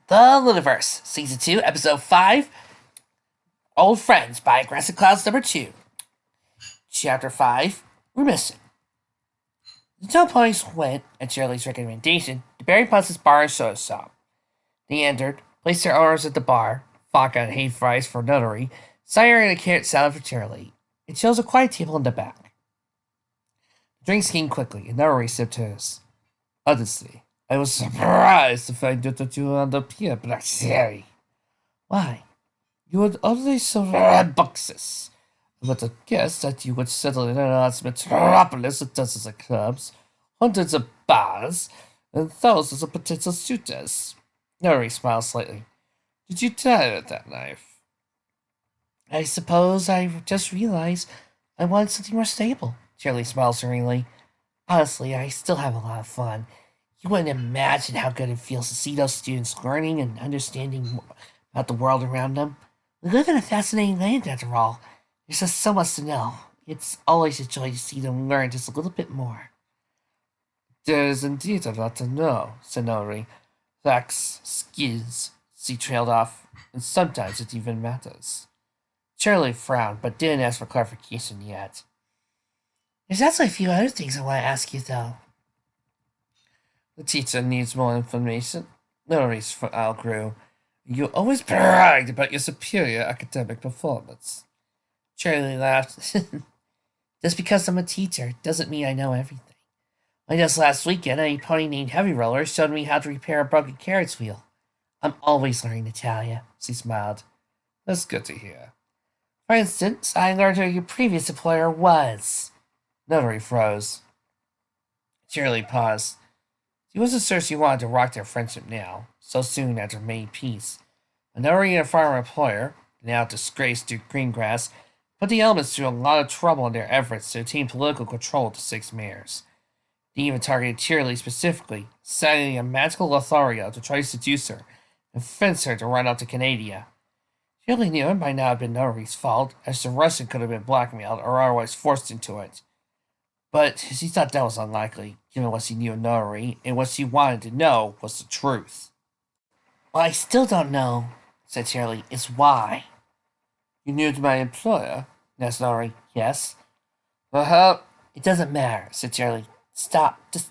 The Lunaverse, Season 2, Episode 5, Old Friends by Aggressive Clouds number 2. Chapter 5, We're Missing. The two ponies went, at Shirley's recommendation, to Barry Potts' bar and soda shop. They entered, placed their orders at the bar, vodka and hay fries for Notary, cider and a carrot salad for Shirley, and chose a quiet table in the back. The drinks came quickly, and Notary sipped his. Honestly, I was surprised to find that you would appear, Black Sherry. Why? You would always so red boxes. I would have guessed that you would settle in an arts metropolis with dozens of clubs, hundreds of bars, and thousands of potential suitors. Nori smiled slightly. Did you tire of that life? I suppose I just realized I wanted something more stable. Shirley smiled serenely. Honestly, I still have a lot of fun. You wouldn't imagine how good it feels to see those students learning and understanding about the world around them. We live in a fascinating land, after all. There's just so much to know. It's always a joy to see them learn just a little bit more. There is indeed a lot to know, said Nori. Facts, skills, she trailed off, and sometimes it even matters. Shirley frowned, but didn't ask for clarification yet. There's actually a few other things I want to ask you, though. The teacher needs more information. Nori's eye grew. You always bragged about your superior academic performance. Charlie laughed. Just because I'm a teacher doesn't mean I know everything. Like just last weekend, a pony named Heavy Roller showed me how to repair a broken carriage wheel. I'm always learning, Natalia. She smiled. That's good to hear. For instance, I learned who your previous employer was. Notary froze. Shirley paused. She wasn't sure she wanted to rock their friendship now, so soon after May peace. A notary and a former employer, now disgraced to Greengrass, put the elements through a lot of trouble in their efforts to attain political control of the 6 mayors. They even targeted Shirley specifically, assigning a magical Lothario to try to seduce her and convince her to run up to Canada. Shirley knew it might not have been Notary's fault, as the Russian could have been blackmailed or otherwise forced into it. But she thought that was unlikely, given what she knew of Notary, and what she wanted to know was the truth. What I still don't know, said Shirley, is why. You knew to my employer? Asked Notary. Yes. Well, how? It doesn't matter, said Shirley. Stop. Just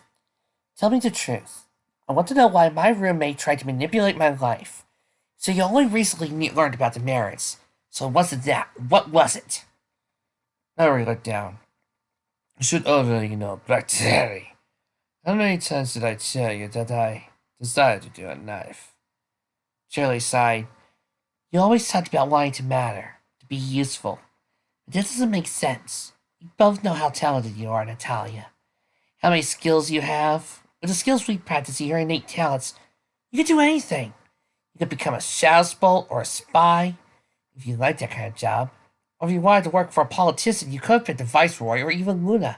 tell me the truth. I want to know why my roommate tried to manipulate my life. So you only recently learned about the merits. So it wasn't that. What was it? Notary looked down. You should already know, Black Terry. How many times did I tell you that I decided to do a knife? Shirley sighed. You always talked about wanting to matter, to be useful. But this doesn't make sense. We both know how talented you are, Natalia. How many skills you have. With the skills we practice and your innate talents, you could do anything. You could become a shadow spolt or a spy, if you liked that kind of job. Or if you wanted to work for a politician, you could have picked a viceroy or even Luna.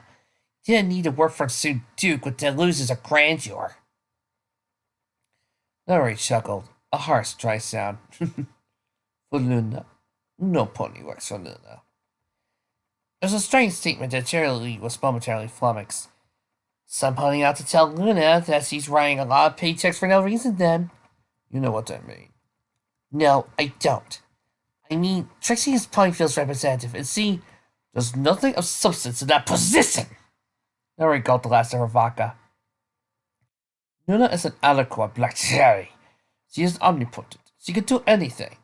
You didn't need to work for Sue Duke with delusions of grandeur. Nori chuckled, a harsh, dry sound. For Luna. No pony works for Luna. It was a strange statement that Shirley was momentarily flummoxed. Some pony ought to tell Luna that she's writing a lot of paychecks for no reason then. You know what I mean. No, I don't. I mean, Trixie is Ponyfield's representative, and see, there's nothing of substance in that position. Nori gulped the last of her vodka. Luna is an aliquot Black Cherry. She is omnipotent. She can do anything.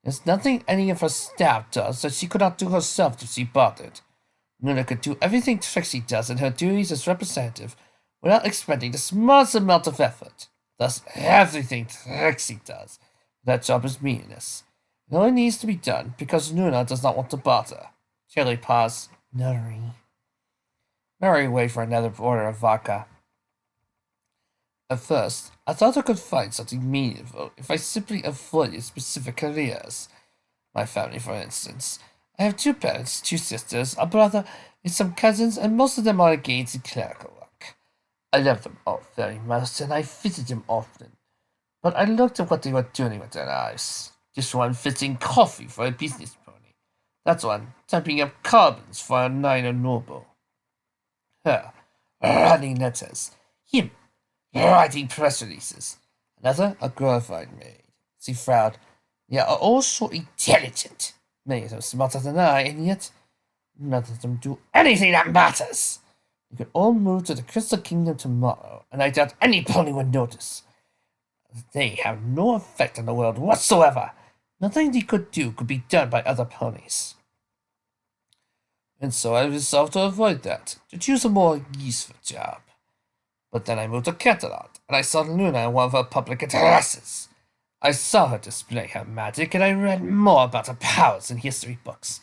There's nothing any of her staff does that she could not do herself if she bothered. Luna could do everything Trixie does in her duties as representative without expending the smallest amount of effort. Thus, everything Trixie does, that job is meaningless. It only needs to be done because Luna does not want to bother. Shirley paused. Notary. Nori waited for another order of vodka. At first, I thought I could find something meaningful if I simply avoided specific careers. My family, for instance. I have 2 parents, 2 sisters, a brother, and some cousins, and most of them are engaged in clerical work. I love them all very much, and I visit them often. But I looked at what they were doing with their lives. This one fixing coffee for a business pony. That one typing up carbons for a minor noble. Her, writing letters. Him, writing press releases. Another, a glorified maid. She frowned. They are all so intelligent. Many of them smarter than I, and yet none of them do anything that matters. We could all move to the Crystal Kingdom tomorrow, and I doubt any pony would notice. They have no effect on the world whatsoever. Nothing they could do could be done by other ponies. And so I resolved to avoid that, to choose a more useful job. But then I moved to Canterlot, and I saw Luna in one of her public addresses. I saw her display her magic, and I read more about her powers in history books.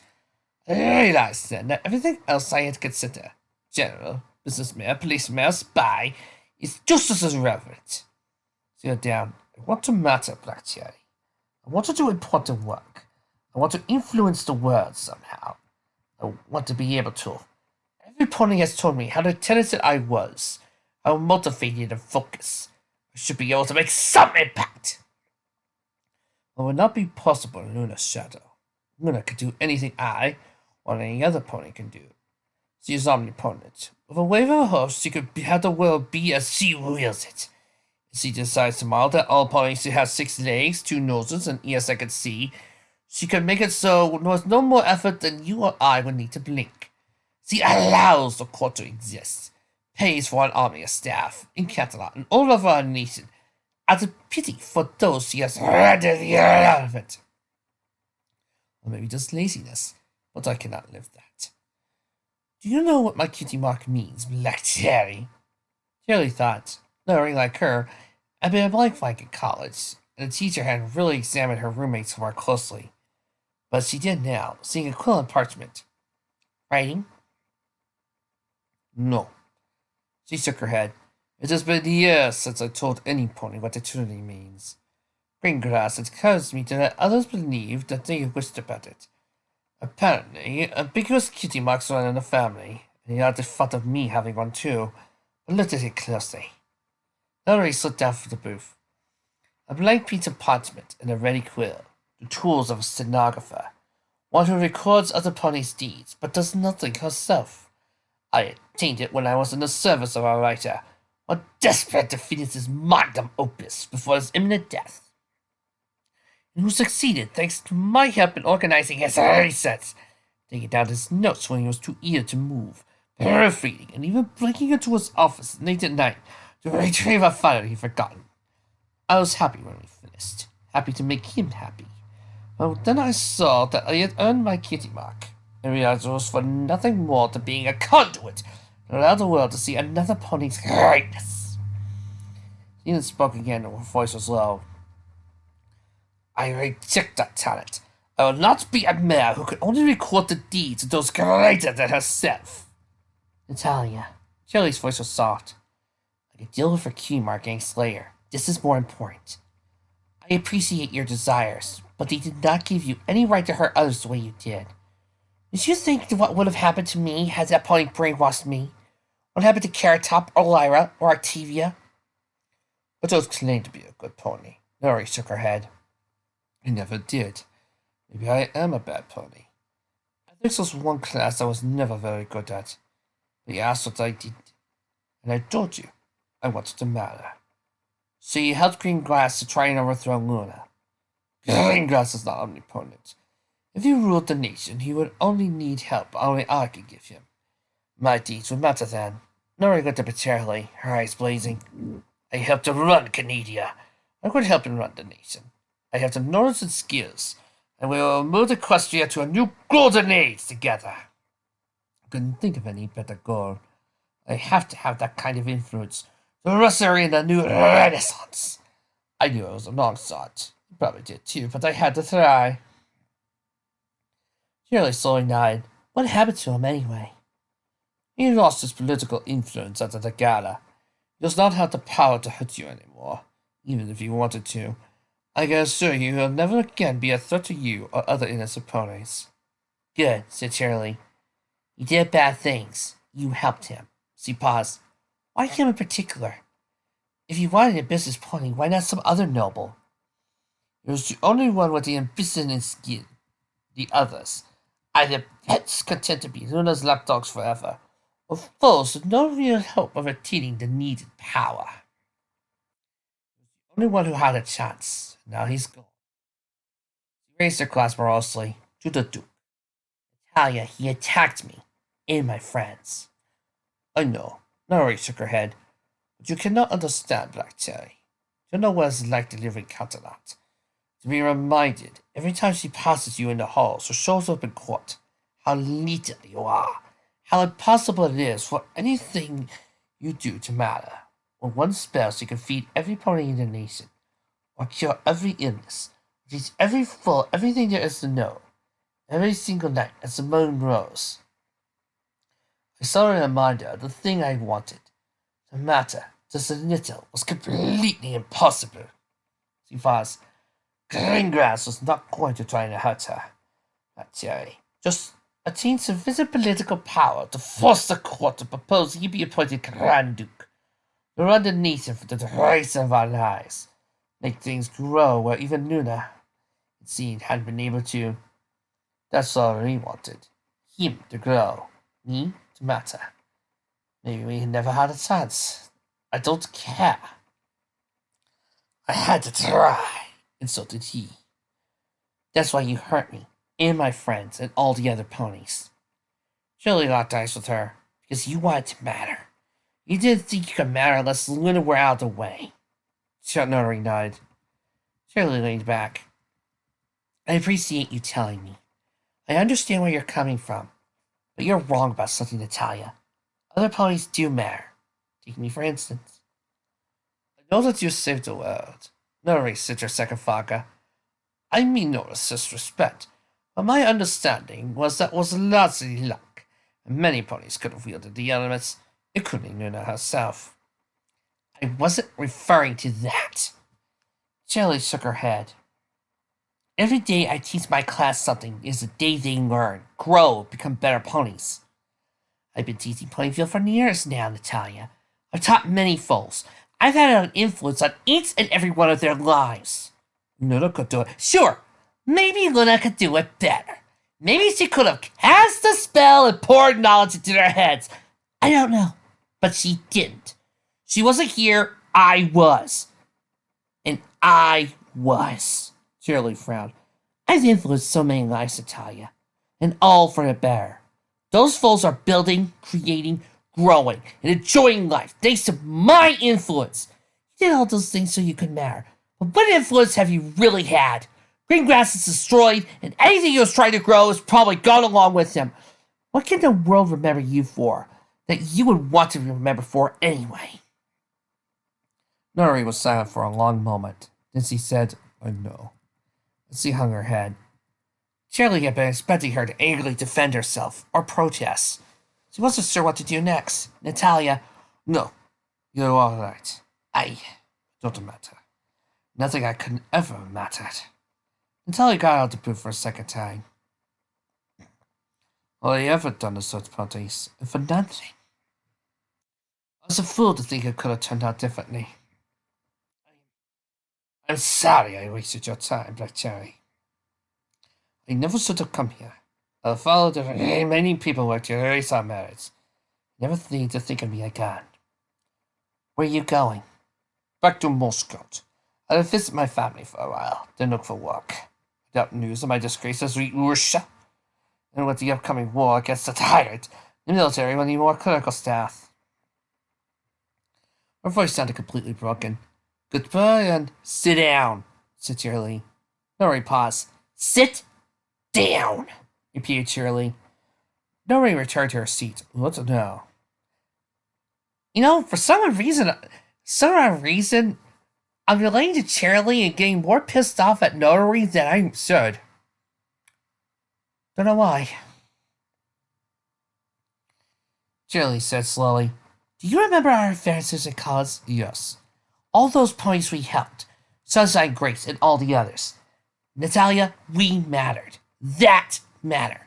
I realized then that everything else I had considered, general, businessman, policeman, spy, is just as irrelevant. Sit down. I want to matter, Black Cherry. I want to do important work. I want to influence the world somehow. I want to be able to. Every pony has told me how intelligent I was, how motivated and focused. I should be able to make some impact. It would not be possible in Luna's shadow. Luna can do anything I or any other pony can do. She is omnipotent. With a wave of her hoof, she could have the world be as she wills it. If she decides tomorrow that all ponies should have 6 legs, 2 noses, and ears that can see, she can make it so with no more effort than you or I would need to blink. She allows the court to exist, pays for an army of staff in Canterlot and all over our nation, out of pity for those she has rendered irrelevant. Or maybe just laziness, but I cannot live that. Do you know what my cutie mark means, Black Cherry? Cherry thought. Learning like her, had been a blank blank in college, and the teacher had really examined her roommates more closely. But she did now, seeing a quill and parchment. Writing? No. She shook her head. It has been years since I told any pony what eternity means. Greengrass has caused me to let others believe that they wished about it. Apparently, ambiguous cutie marks run in the family, and you had the thought of me having one too, but looked at it closely. Larry slipped down from the booth. A blank piece of parchment and a ready quill, the tools of a stenographer, one who records other ponies' deeds, but does nothing herself. I obtained it when I was in the service of our writer, one desperate to finish his magnum opus before his imminent death, and who succeeded thanks to my help in organizing his research, taking down his notes when he was too eager to move, proofreading, and even breaking into his office late at night to retrieve a file he'd forgotten. I was happy when we finished, happy to make him happy. But then I saw that I had earned my kitty mark, and realized it was for nothing more than being a conduit to allow the world to see another pony's greatness. She then spoke again, and her voice was low. I reject that talent. I will not be a mare who can only record the deeds of those greater than herself. Natalia. Shelley's voice was soft. I could deal with her key marking Slayer. This is more important. I appreciate your desires, but they did not give you any right to hurt others the way you did. Did you think what would have happened to me had that pony brainwashed me? What happened to Carrot Top, or Lyra, or Octavia? But those claimed to be a good pony. Lori shook her head. I never did. Maybe I am a bad pony. Ethics was one class I was never very good at. But you asked what I did, and I told you I wanted to matter. So you helped Greengrass to try and overthrow Luna. Greengrass is not omnipotent. If he ruled the nation, he would only need help only I could give him. My deeds would matter then. Nori looked up at Charlie, her eyes blazing. I helped to run Canadia. I could help him run the nation. I have the knowledge and skills, and we will move Equestria to a new golden age together. I couldn't think of any better goal. I have to have that kind of influence to usher in a new renaissance. I knew it was a long shot. You probably did too, but I had to try. Shirley slowly nodded. What happened to him anyway? He lost his political influence after the gala. He does not have the power to hurt you anymore, even if he wanted to. I can assure you he'll never again be a threat to you or other innocent ponies. Good, said Shirley. He did bad things. You helped him. She paused. Why him in particular? If you wanted a business pony, why not some other noble? He was the only one with the ambition and skill. The others, either pets content to be Luna's lapdogs forever, or foes with no real hope of attaining the needed power. Only one who had a chance. Now he's gone. She raised her glass morosely to the Duke. Natalia, he attacked me and my friends. I know. Nori shook her head. But you cannot understand, Black Cherry. You know what it's like to live in Catalan. To be reminded, every time she passes you in the halls or shows up in court, how little you are, how impossible it is for anything you do to matter. With one spell, she can feed every pony in the nation, or cure every illness, teach every fool everything there is to know, every single night as the moon rose. I saw her reminder of the thing I wanted. The matter, just a little, was completely impossible. She paused. Greengrass was not going to try to hurt her. Not Jerry. Just attain sufficient political power to force the court to propose he be appointed Grand Duke. To run the nation for the race of our lives. Make things grow where even Luna, it seemed, hadn't been able to. That's all we wanted. Him to grow. Me to matter. Maybe we never had a chance. I don't care. I had to try. And so did he. That's why you hurt me, and my friends, and all the other ponies. Shirley locked eyes with her, because you wanted to matter. You didn't think you could matter unless Luna were out of the way. Nori nodded. Shirley leaned back. I appreciate you telling me. I understand where you're coming from, but you're wrong about something, Natalia. Other ponies do matter. Take me, for instance. I know that you saved the world. Nori said her second vodka. I mean no disrespect, but my understanding was that was largely luck, and many ponies could have wielded the elements, including Luna herself. I wasn't referring to that. Shirley shook her head. Every day I teach my class something is a day they learn, grow, become better ponies. I've been teaching Ponyville for years now, Natalia. I've taught many foals. I've had an influence on each and every one of their lives. Luna could do it. Sure, maybe Luna could do it better. Maybe she could have cast a spell and poured knowledge into their heads. I don't know, but she didn't. She wasn't here, I was. And I was. Shirley frowned. I've influenced so many lives, Natalia, and all for the better. Those foals are building, creating, growing, and enjoying life thanks to my influence. You did all those things so you could matter. But what influence have you really had? Green grass is destroyed, and anything he was trying to grow has probably gone along with him. What can the world remember you for that you would want to be remembered for anyway? Nori was silent for a long moment. Then she said, I know. She hung her head. Shirley had been expecting her to angrily defend herself or protest. She wasn't sure what to do next. Natalia, no, you're all right. I don't matter. Nothing I could ever mattered. Natalia got out the booth for a second time. All I ever done is search parties, and for nothing. I was a fool to think it could have turned out differently. I'm sorry I wasted your time, Black Cherry. I never should have come here. I followed the many people worked to erase our marriage. Never need to think of me again. Where are you going? Back to Moscow. I'll visit my family for a while, then look for work. Without news of my disgrace as Russia. And with the upcoming war against the tyrant, the military will need more clerical staff. Her voice sounded completely broken. Goodbye and sit down, said Shirley. Nori paused. Sit down, repeated Shirley. Nori returned to her seat. What now? You know, for some reason, I'm relating to Shirley and getting more pissed off at Nori than I should. Don't know why. Shirley said slowly. Do you remember our advances in college? Yes. All those ponies we helped. Sunshine, Grace, and all the others. Natalia, we mattered. That mattered.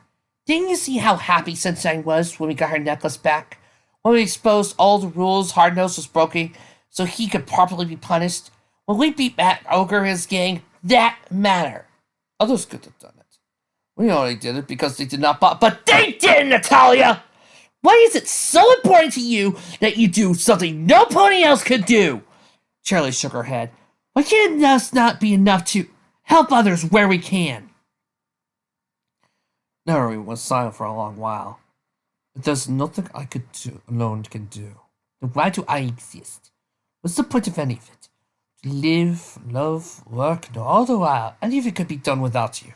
Didn't you see how happy Sunshine was when we got her necklace back? When we exposed all the rules Hardnose was broken so he could properly be punished? When we beat Matt Ogre and his gang? That mattered. Others could have done it. We only did it because they did not but they did, Natalia! Why is it so important to you that you do something no pony else could do? Shirley shook her head. Why can't us not be enough to help others where we can? Nori was silent for a long while. There's nothing I could do alone can do. Then why do I exist? What's the point of any of it? To live, love, work, and all the while, any of it could be done without you.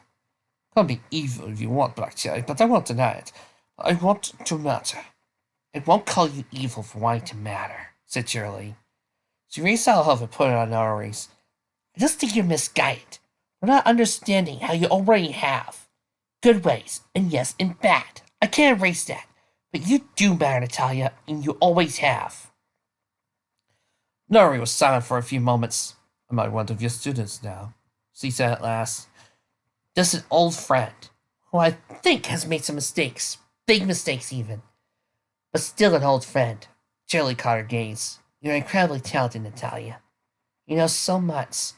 Call me evil if you want, Black Cherry, but I won't deny it. I want to matter. I won't call you evil for wanting to matter, said Shirley. She raised her head and put it on Nori's. I just think you're misguided. We're not understanding how you already have. Good ways, and yes, and bad. I can't erase that. But you do matter, Natalia, and you always have. Nori was silent for a few moments. I'm not one of your students now, she said at last. Just an old friend, who I think has made some mistakes. Big mistakes, even. But still an old friend. Shirley caught her gaze. You're incredibly talented, Natalia. You know so much.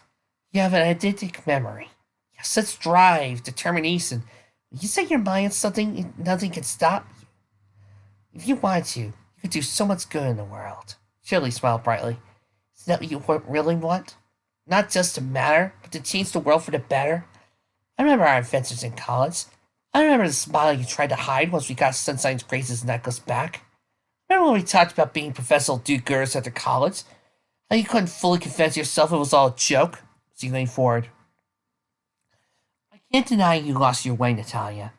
You have an eidetic memory. You have such drive, determination. When you set your mind on something, nothing can stop you. If you wanted to, you could do so much good in the world. Shirley smiled brightly. Is that what you really want? Not just to matter, but to change the world for the better? I remember our adventures in college. I remember the smile you tried to hide once we got Sunshine's Grace's necklace back. Remember when we talked about being professional do-gooders after college? How you couldn't fully convince yourself it was all a joke? She leaned forward. I can't deny you lost your way, Natalia.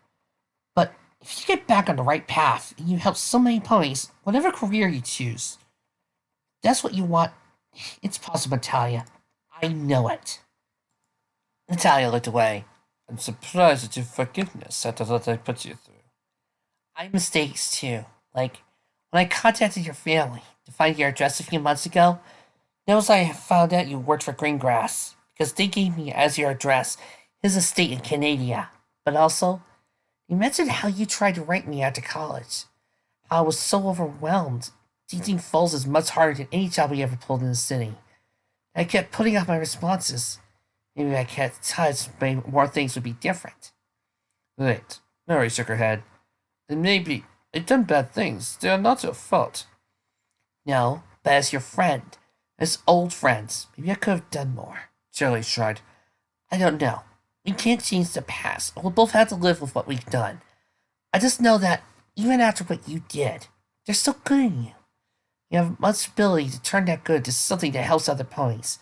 But if you get back on the right path and you help so many ponies, whatever career you choose, that's what you want. It's possible, Natalia. I know it. Natalia looked away. I'm surprised at your forgiveness after what I put you through. I made mistakes too. Like, when I contacted your family to find your address a few months ago, that was I found out you worked for Greengrass, because they gave me as your address his estate in Canada. But also, you mentioned how you tried to write me after college. How I was so overwhelmed. Teaching foals is much harder than any job we ever pulled in the city. I kept putting off my responses. Maybe if I kept touch, maybe more things would be different. Wait, Mary shook her head. And maybe I've done bad things. They are not your fault. No, but as your friend, as old friends, maybe I could have done more. Shirley shrugged. I don't know. We can't change the past. We'll both have to live with what we've done. I just know that, even after what you did, there's still good in you. You have much ability to turn that good to something that helps other ponies.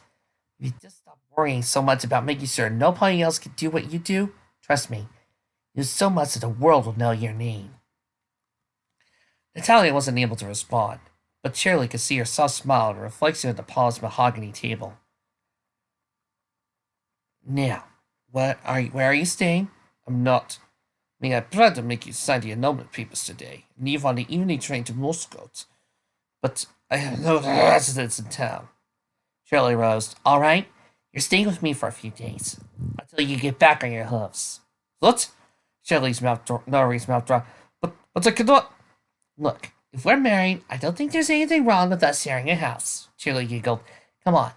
If you just stop worrying so much about making sure no pony else can do what you do, trust me, you do so much that the world will know your name. Natalia wasn't able to respond, but Shirley could see her soft smile in the reflection of the polished mahogany table. Now, where are you staying? I'm not. I planned to make you sign the annulment papers today and leave on the evening train to Moscow. But I have no residence in town. Shirley rose. All right, you're staying with me for a few days until you get back on your hooves. What? Nori's mouth dropped. But I cannot. Look, if we're married, I don't think there's anything wrong with us sharing a house. Shirley giggled. Come on.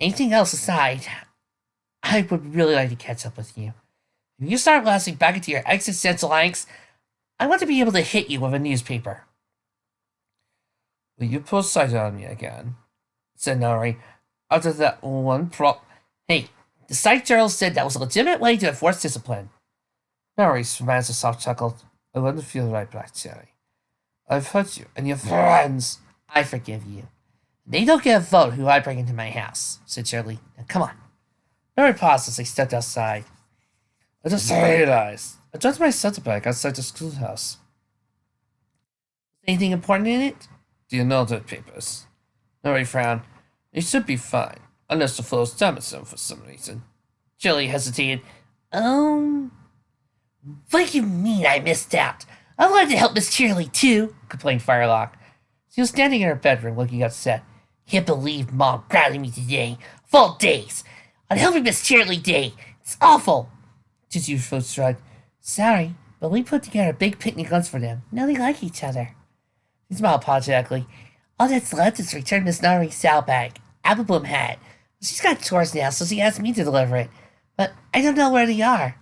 Anything else aside, I would really like to catch up with you. If you start lasting back into your existential angst, I want to be able to hit you with a newspaper. Will you pull sight on me again? Said Nori. After that one Hey, the psych journal said that was a legitimate way to enforce discipline. Nori smashed a soft chuckle. I wouldn't feel right, Black Cherry. I've hurt you and your friends. I forgive you. They don't get a vote who I bring into my house, said Shirley. Now, come on. Nori paused as they stepped outside. I just realized. I dropped my center bag outside the schoolhouse. Anything important in it? The annulment papers. Nori frowned. It should be fine, unless the flow's damaged them for some reason. Shirley hesitated. What do you mean I missed out? I wanted to help Miss Shirley too, complained Firelock. She was standing in her bedroom looking upset. Can't believe Mom grounded me today. Of all days. On helping Miss Shirley Day. It's awful. Tissue shrugged. Sorry, but we put together a big picnic lunch for them. Now they like each other. He smiled apologetically. All that's left is to return Miss Nari's saddlebag. Applebloom hat. She's got chores now, so she asked me to deliver it. But I don't know where they are.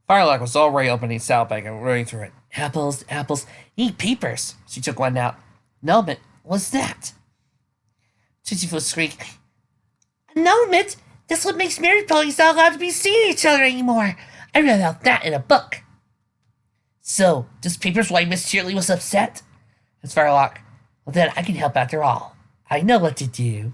Firelock was already opening the saddlebag and running through it. Apples. Eat papers. She took one out. No, but what's that? Tissue squeaked. No, Mitch, that's what makes married ponies not allowed to be seeing each other anymore. I read about that in a book. So, does papers why Miss Shirley was upset? It's Firelock. Well, then I can help after all. I know what to do.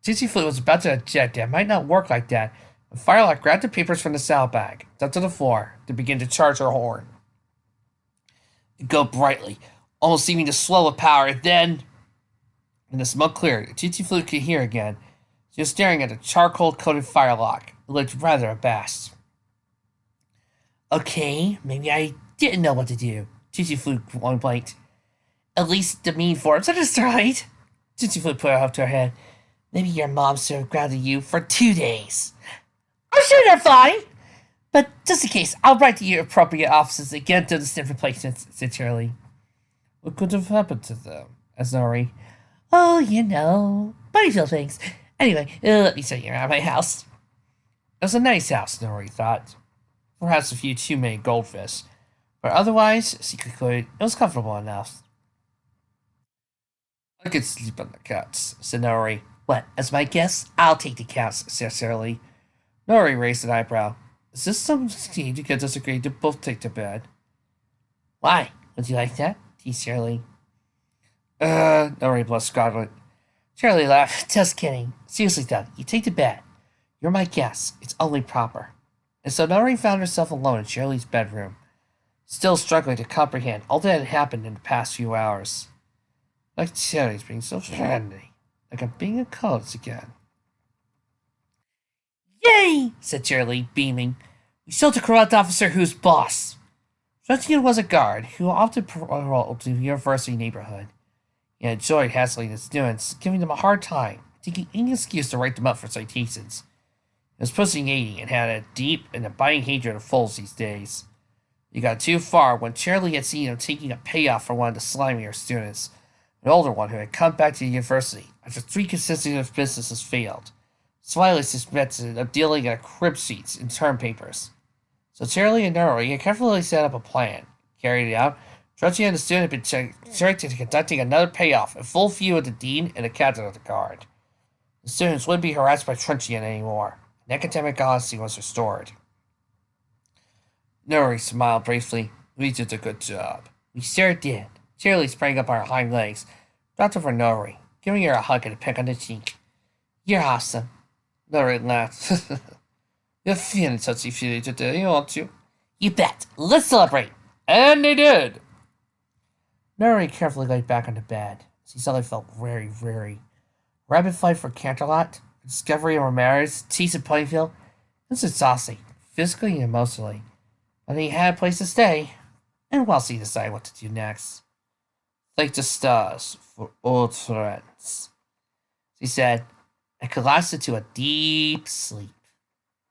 Tissy Flute was about to object. It might not work like that. But Firelock grabbed the papers from the saddlebag, dumped to the floor, to begin to charge her horn. It glowed brightly, almost seeming to slow with power. Then, when the smoke cleared, Tissy Flute could hear again. She was staring at the charcoal-coated Firelock. It looked rather abashed. Okay, maybe I didn't know what to do. Tissy Flute blinked. At least the mean forms are destroyed. Tissy Flute put her up to her head. Maybe your mom should have grounded you for 2 days. I'm sure they're fine. But just in case, I'll write to your appropriate offices and get them to sniff replacements, said Shirley. What could have happened to them? Asked Nori. Oh, you know, Bunnyville things. Anyway, let me show you around my house. It was a nice house, Nori thought. Perhaps a few too many goldfish. But otherwise, she concluded, it was comfortable enough. I could sleep on the couch, said Nori. What, as my guest? I'll take the couch, said Shirley. Nori raised an eyebrow. Is this some scheme to get us agreed to both take to bed? Why? Would you like that? teased Shirley. Nori blushed scarlet. Shirley laughed. Just kidding. Seriously, Doug, you take to bed. You're my guest. It's only proper. And so Nori found herself alone in Shirley's bedroom, still struggling to comprehend all that had happened in the past few hours. Like Shirley's being so friendly. Like I'm being a college again. Yay! Said Shirley, beaming. We showed the corrupt officer who's boss. Shuntian was a guard who often patrolled the university neighborhood. He enjoyed hassling his students, giving them a hard time, taking any excuse to write them up for citations. He was pushing 80 and had a deep and abiding hatred of fools these days. He got too far when Shirley had seen him taking a payoff for one of the slimier students, an older one who had come back to the university after 3 consecutive businesses failed, slyly suspected of dealing in crib sheets and term papers. So Shirley and Nori had carefully set up a plan, carried it out. Trunchie and the student had been tricked into conducting another payoff in full view of the dean and the captain of the guard. The students wouldn't be harassed by Trunchian anymore, and academic honesty was restored. Nori smiled briefly. We did a good job. We sure did. Shirley sprang up on her hind legs, dropped over Nori, giving her a hug and a peck on the cheek. You're awesome. Nori laughed. You're feeling touchy-feely today, aren't you? You bet. Let's celebrate. And they did. Nori carefully laid back on the bed. She suddenly felt very weary. Rapid fight for Canterlot, discovery of Ramirez, Tease at Ponyville. It was exhausting, physically and emotionally. But he had a place to stay, and whilst he decided what to do next. Thank the stars for old friends, she said, and collapsed into a deep sleep.